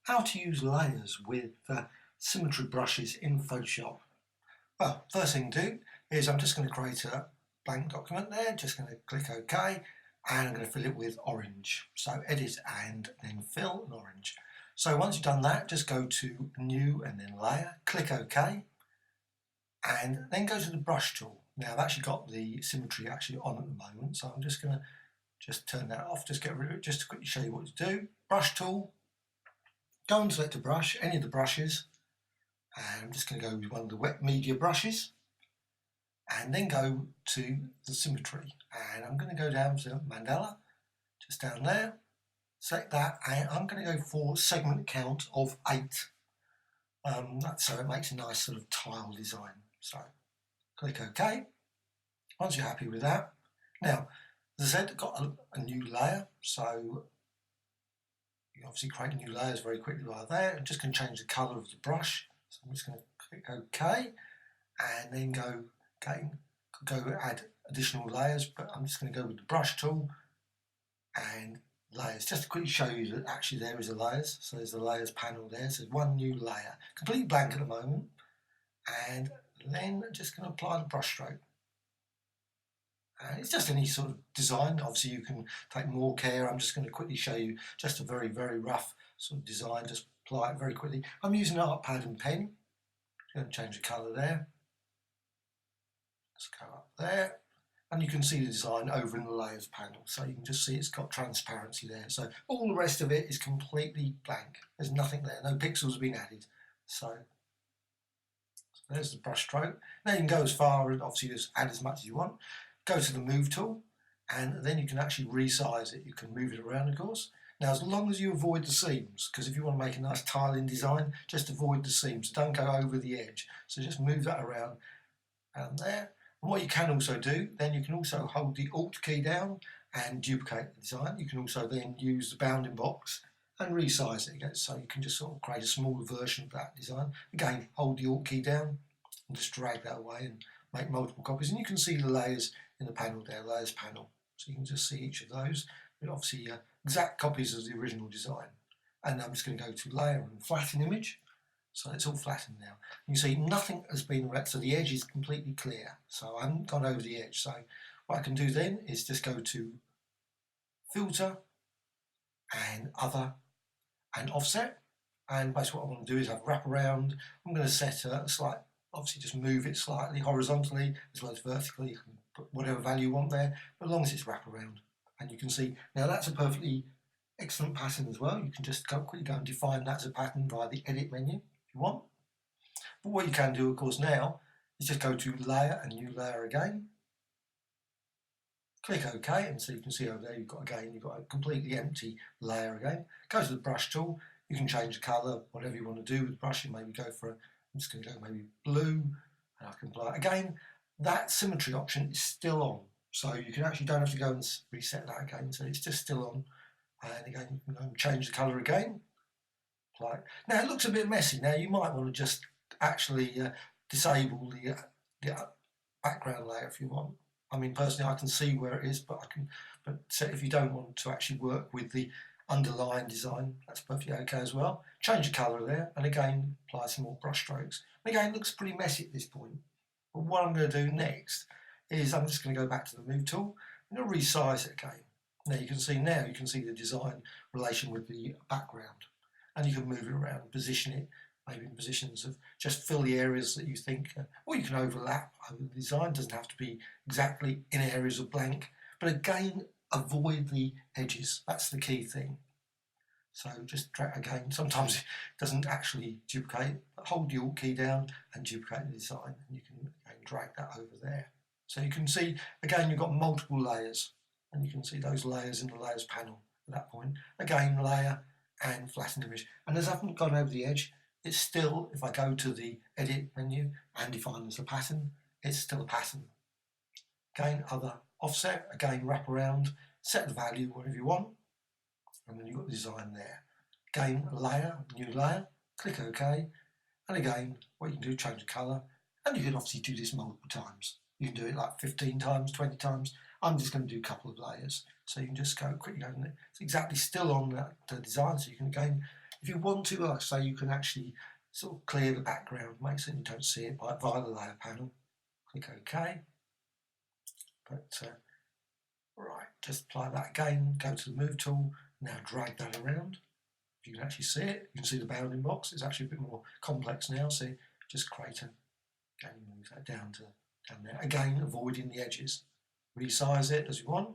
How to use layers with symmetry brushes in Photoshop. Well, first thing to do is I'm just going to create a blank document there, just going to click OK, and I'm going to fill it with orange. So edit and then fill and orange. So once you've done that, just go to new and then layer, click OK, and then go to the brush tool. Now I've actually got the symmetry actually on at the moment, so I'm just going to turn that off, just get rid of it, just to quickly show you what to do. Brush tool. Go and select a brush, any of the brushes, and I'm just going to go with one of the wet media brushes, and then go to the symmetry, and I'm going to go down to mandala, just down there, select that, and I'm going to go for segment count of 8. So it makes a nice sort of tile design. So click OK. Once you're happy with that, now as I said, I've got a new layer, so you obviously create new layers very quickly like that. I'm just going to change the colour of the brush. So I'm just going to click OK and then go add additional layers, but I'm just going to go with the brush tool and layers, just to quickly show you that actually there is a layers. So there's the layers panel there, so there's one new layer, completely blank at the moment, and then just going to apply the brush stroke. And it's just any sort of design. Obviously you can take more care. I'm just going to quickly show you just a very, very rough sort of design. Just apply it very quickly. I'm using an art pad and pen. I'm going to change the colour there. Let's go up there. And you can see the design over in the layers panel. So you can just see it's got transparency there. So all the rest of it is completely blank. There's nothing there. No pixels have been added. So there's the brush stroke. Now you can go as far as obviously just add as much as you want. Go to the move tool, and then you can actually resize it. You can move it around, of course. Now, as long as you avoid the seams, because if you want to make a nice tiling design, just avoid the seams. Don't go over the edge. So just move that around and there. And what you can also do, then you can also hold the Alt key down and duplicate the design. You can also then use the bounding box and resize it again. So you can just sort of create a smaller version of that design. Again, hold the Alt key down and just drag that away and make multiple copies. And you can see the layers in the panel there, layers panel. So you can just see each of those. But obviously exact copies of the original design. And I'm just going to go to layer and flatten image. So it's all flattened now. You can see nothing has been erased, so the edge is completely clear. So I haven't gone over the edge. So what I can do then is just go to filter and other and offset. And basically what I want to do is have wrap around. I'm going to set a slight, obviously just move it slightly horizontally as well as vertically. You can put whatever value you want there, but as long as it's wrap around. And you can see now that's a perfectly excellent pattern as well. You can just quickly go and define that as a pattern via the edit menu if you want. But what you can do, of course, now is just go to layer and new layer again. Click OK, and so you can see over there you've got a completely empty layer again. Go to the brush tool. You can change the colour, whatever you want to do with the brush. You maybe go for I'm just going to go maybe blue, and I can apply it again. That symmetry option is still on, so you can actually don't have to go and reset that again. So it's just still on, and again you can go and change the colour again. Apply it. Now it looks a bit messy. Now you might want to just actually disable the background layer if you want. I mean, personally, I can see where it is, but if you don't want to actually work with the underlying design, that's perfectly okay as well. Change the colour there, and again apply some more brush strokes. And again, it looks pretty messy at this point. But what I'm going to do next is I'm just going to go back to the move tool. I'm going to resize it again. Now you can see the design relation with the background, and you can move it around, position it maybe in positions of just fill the areas that you think, or you can overlap over the design. It doesn't have to be exactly in areas of blank, but again, avoid the edges. That's the key thing. So just drag again. Sometimes it doesn't actually duplicate, but hold the Alt key down and duplicate the design, and you can again drag that over there. So you can see again you've got multiple layers, and you can see those layers in the layers panel at that point. Again, layer and flatten image. And as I haven't gone over the edge, it's still, if I go to the edit menu and define as a pattern, it's still a pattern. Again, other offset, again wrap around, set the value whatever you want, and then you've got the design there. Again, layer, new layer, click OK, and again what you can do, change the colour, and you can obviously do this multiple times. You can do it like 15 times, 20 times. I'm just going to do a couple of layers, so you can just go quickly over it. It's exactly still on the design, so you can again If you want to, like I say, you can actually sort of clear the background, make sure you don't see it via the layer panel. Click OK. But right, just apply that again, go to the move tool, now drag that around. If you can actually see it, you can see the bounding box. It's actually a bit more complex now, so just create a, again, move that down there. Again, avoiding the edges. Resize it as you want.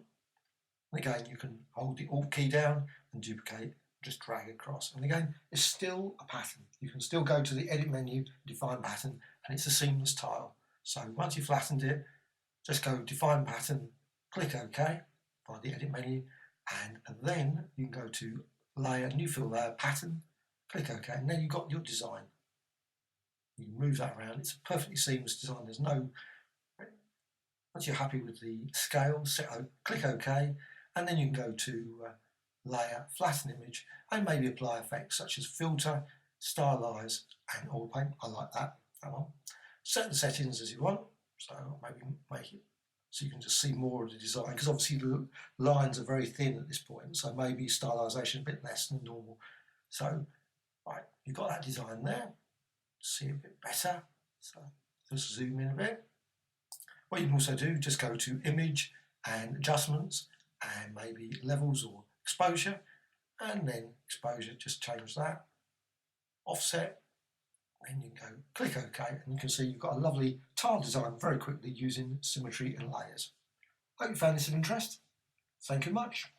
And again, you can hold the Alt key down and duplicate, just drag across. And again, it's still a pattern. You can still go to the Edit menu, Define Pattern, and it's a seamless tile. So once you've flattened it, just go Define Pattern, click OK by the Edit menu, and then you can go to Layer, New Fill Layer, Pattern, click OK, and then you've got your design. You can move that around. It's a perfectly seamless design. There's no. Once you're happy with the scale, click OK, and then you can go to Layer, Flatten Image, and maybe apply effects such as Filter, Stylize, and Oil Paint. I like that one. Set the settings as you want, so maybe make it so you can just see more of the design, because obviously the lines are very thin at this point, so maybe stylisation a bit less than normal. So, right, you've got that design there. See a bit better. So just zoom in a bit. What you can also do, just go to Image and Adjustments, and maybe Levels or Exposure, and then Exposure, just change that. Offset, and you can go click OK, and you can see you've got a lovely tile design very quickly using symmetry and layers. Hope you found this of interest. Thank you much.